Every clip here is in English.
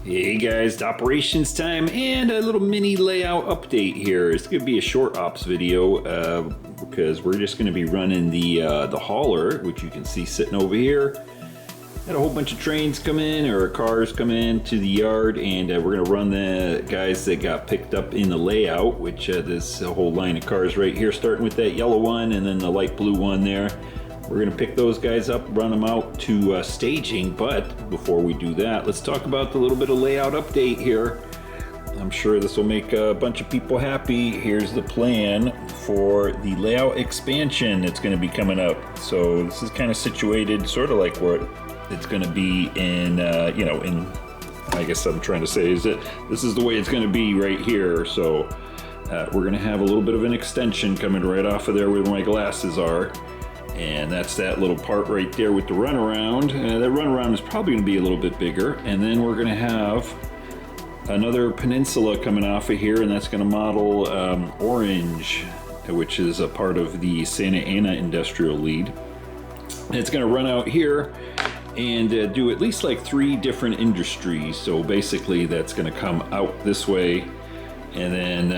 Hey guys, it's operations time and a little mini layout update here. It's going to be a short ops video because we're just going to be running the hauler, which you can see sitting over here. Had a whole bunch of trains come in or cars come in to the yard, and we're going to run the guys that got picked up in the layout, which there's a whole line of cars right here, starting with that yellow one and then the light blue one there. We're going to pick those guys up, run them out to staging, but before we do that, let's talk about the little bit of layout update here. I'm sure this will make a bunch of people happy. Here's the plan for the layout expansion that's going to be coming up. So this is kind of situated sort of like where it's going to be in, I guess I'm trying to say is that this is the way it's going to be right here. So we're going to have a little bit of an extension coming right off of there where my glasses are. And that's that little part right there with the runaround. That runaround is probably going to be a little bit bigger. And then we're going to have another peninsula coming off of here, and that's going to model Orange, which is a part of the Santa Ana Industrial Lead. And it's going to run out here and do at least like 3 different industries. So basically that's going to come out this way, and then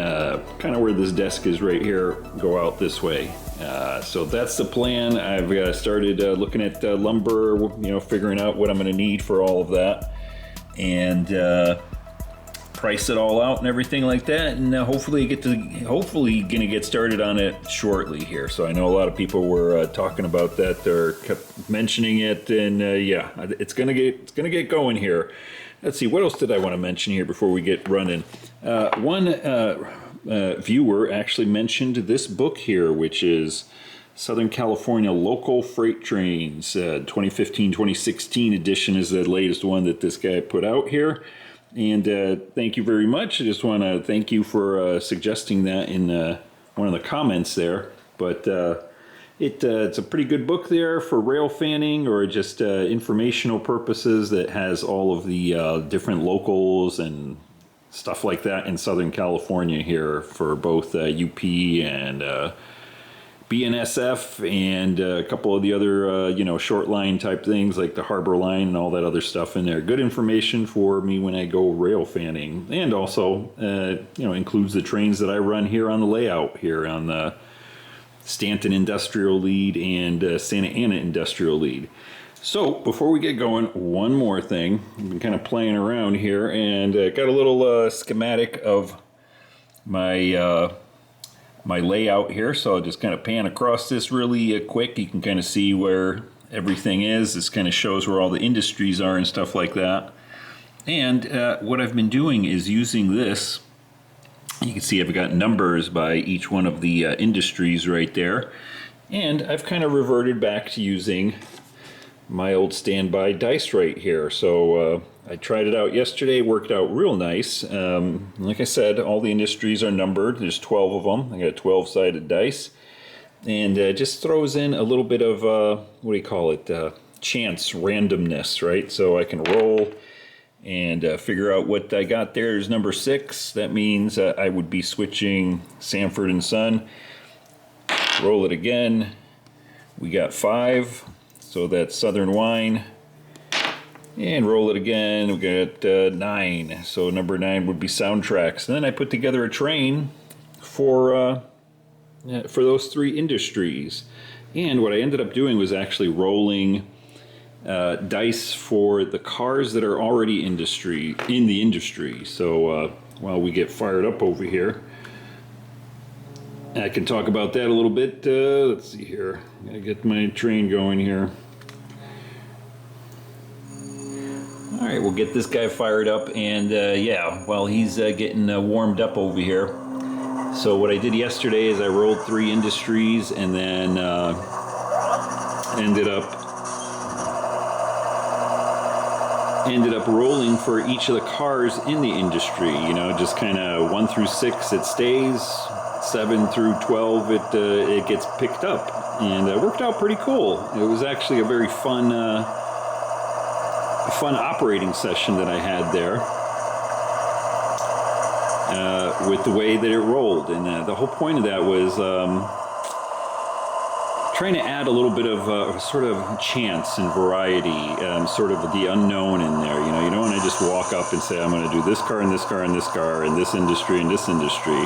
kind of where this desk is right here, go out this way. So that's the plan. I've started looking at lumber, figuring out what I'm going to need for all of that, and price it all out and everything like that. And hopefully going to get started on it shortly here. So I know a lot of people were talking about that, or kept mentioning it, and yeah, it's gonna get going here. Let's see, what else did I want to mention here before we get running? One viewer actually mentioned this book here, which is Southern California Local Freight Trains. 2015-2016 edition is the latest one that this guy put out here. And thank you very much. I just want to thank you for suggesting that in one of the comments there. But it's a pretty good book there for rail fanning or just informational purposes, that has all of the different locals and stuff like that in Southern California here for both UP and BNSF and a couple of the other short line type things like the Harbor Line and all that other stuff in there. Good information for me when I go rail fanning, and also includes the trains that I run here on the layout here on the Stanton Industrial Lead and Santa Ana Industrial Lead. So before we get going, one more thing. I've been kind of playing around here and got a little schematic of my my layout here. So I'll just kind of pan across this really quick. You can kind of see where everything is. This kind of shows where all the industries are and stuff like that. And what I've been doing is using this. You can see I've got numbers by each one of the industries right there. And I've kind of reverted back to using my old standby dice right here. So I tried it out yesterday, worked out real nice. Like I said, all the industries are numbered. There's 12 of them. I got a 12-sided dice. And just throws in a little bit of, chance randomness, right? So I can roll and figure out what I got there. There's number 6. That means I would be switching Sanford and Son. Roll it again. We got 5. So that's Southern Wine. And roll it again. We got 9. So number 9 would be Soundtracks. And then I put together a train for those 3 industries. And what I ended up doing was actually rolling dice for the cars that are already in the industry. So while we get fired up over here, I can talk about that a little bit. Let's see here. Gotta get my train going here. All right, we'll get this guy fired up, and yeah, while he's getting warmed up over here. So what I did yesterday is I rolled 3 industries, and then ended up rolling for each of the cars in the industry. Just kind of 1 through 6 it stays, 7 through 12 it gets picked up, and it worked out pretty cool. It was actually a very fun operating session that I had there with the way that it rolled. And the whole point of that was trying to add a little bit of sort of chance and variety, sort of the unknown in there. You know, you don't want to just walk up and say, I'm going to do this car and this car and this car and this industry and this industry.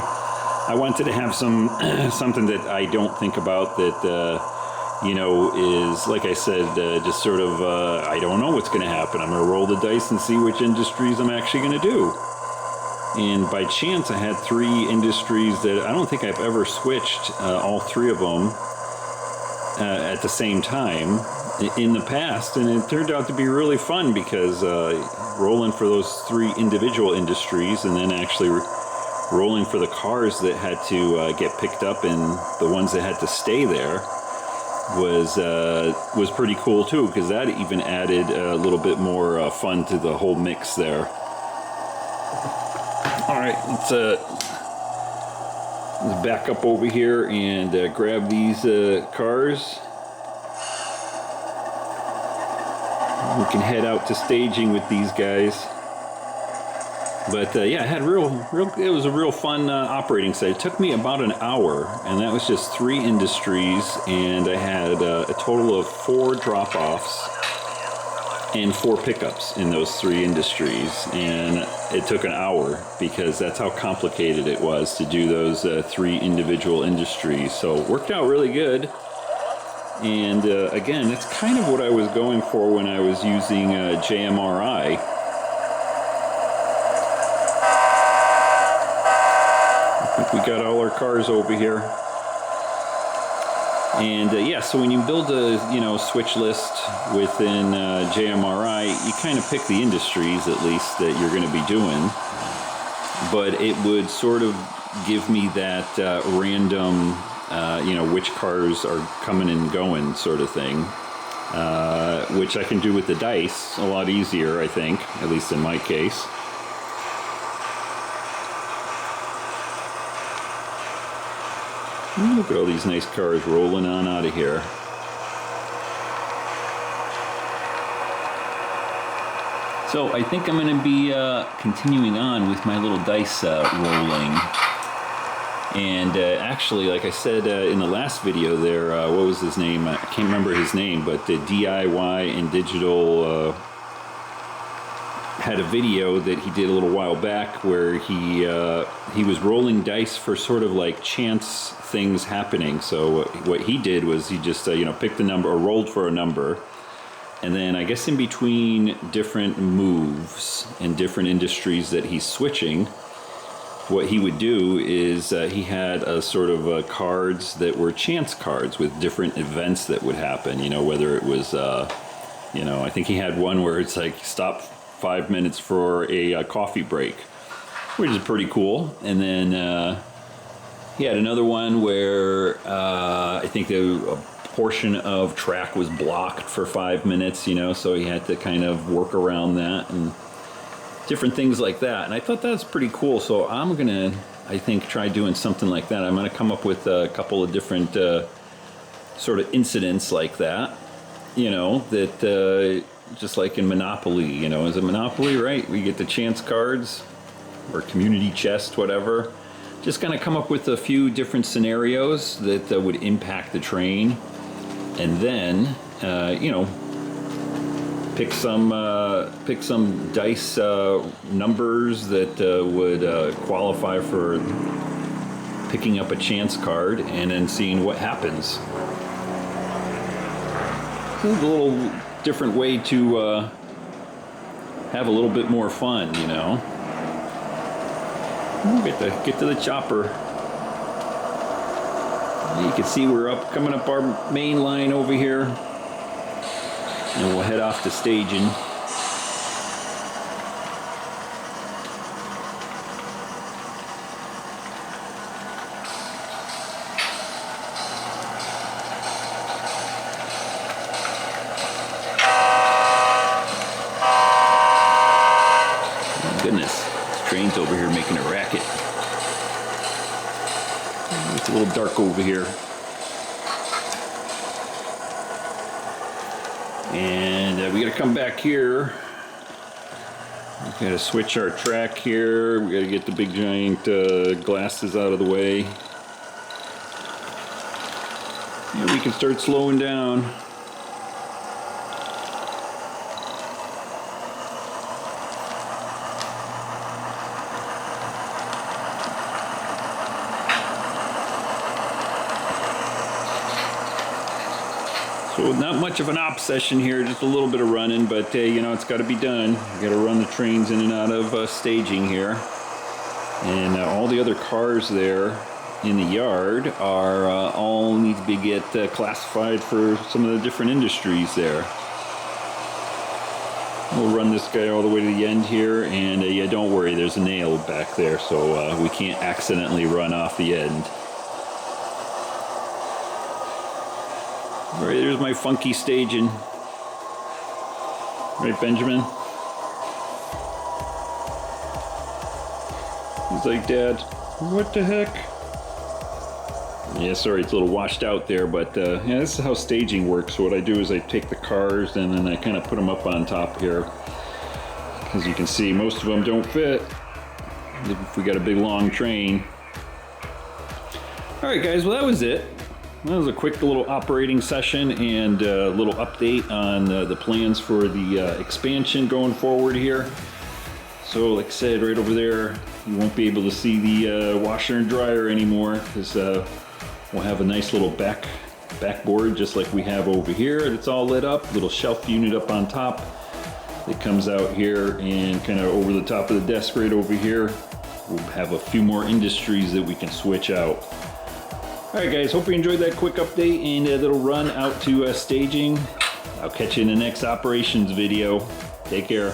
I wanted to have some something that I don't think about that, you know, is, like I said, just sort of, I don't know what's going to happen. I'm going to roll the dice and see which industries I'm actually going to do. And by chance, I had 3 industries that I don't think I've ever switched all 3 of them at the same time in the past. And it turned out to be really fun because rolling for those 3 individual industries and then actually rolling for the cars that had to get picked up and the ones that had to stay there was pretty cool too, because that even added a little bit more fun to the whole mix there. All right, let's back up over here and grab these cars. We can head out to staging with these guys. But yeah, I had it was a real fun operating site. It took me about an hour, and that was just 3 industries, and I had a total of 4 drop-offs and 4 pickups in those 3 industries, and it took an hour because that's how complicated it was to do those 3 individual industries. So it worked out really good. And again, that's kind of what I was going for when I was using JMRI. I think we got all our cars over here. And yeah, so when you build a switch list within JMRI, you kind of pick the industries at least that you're going to be doing. But it would sort of give me that random, which cars are coming and going sort of thing, which I can do with the dice a lot easier, I think, at least in my case. Look at all these nice cars rolling on out of here. So I think I'm going to be continuing on with my little dice rolling. And actually, like I said in the last video there, what was his name? I can't remember his name, but the DIY and Digital had a video that he did a little while back where he was rolling dice for sort of like chance things happening. So what he did was he just picked a number or rolled for a number, and then I guess in between different moves and different industries that he's switching, what he would do is he had a sort of cards that were chance cards with different events that would happen. Whether it was I think he had one where it's like stop 5 minutes for a coffee break, which is pretty cool. And then he had another one where I think a portion of track was blocked for 5 minutes, so he had to kind of work around that and different things like that. And I thought that's pretty cool. So I'm going to, I think, try doing something like that. I'm going to come up with a couple of different sort of incidents like that, that just like in Monopoly, is it Monopoly, right? We get the chance cards or community chest, whatever. Just kind of come up with a few different scenarios that would impact the train, and then pick some dice numbers that would qualify for picking up a chance card, and then seeing what happens. It's a little different way to have a little bit more fun, Get to the chopper. You can see we're coming up our main line over here, and we'll head off to staging. Oh, goodness, this train's over here making a racket. It's a little dark over here. And we got to come back here. We got to switch our track here. We got to get the big giant glasses out of the way. And we can start slowing down. So not much of an op session here, just a little bit of running, but you know, it's got to be done. You got to run the trains in and out of staging here. And all the other cars there in the yard are all need to get classified for some of the different industries there. We'll run this guy all the way to the end here, and yeah, don't worry, there's a nail back there, so we can't accidentally run off the end. All right, there's my funky staging. Right, Benjamin? He's like, Dad, what the heck? Yeah, sorry, it's a little washed out there, but yeah, this is how staging works. So what I do is I take the cars and then I kind of put them up on top here. As you can see, most of them don't fit if we got a big long train. All right, guys, well, that was it. That was a quick little operating session and a little update on the plans for the expansion going forward here. So like I said, right over there, you won't be able to see the washer and dryer anymore because we'll have a nice little backboard just like we have over here. It's all lit up, little shelf unit up on top. It comes out here and kind of over the top of the desk right over here. We'll have a few more industries that we can switch out. Alright guys, hope you enjoyed that quick update and a little run out to staging. I'll catch you in the next operations video. Take care.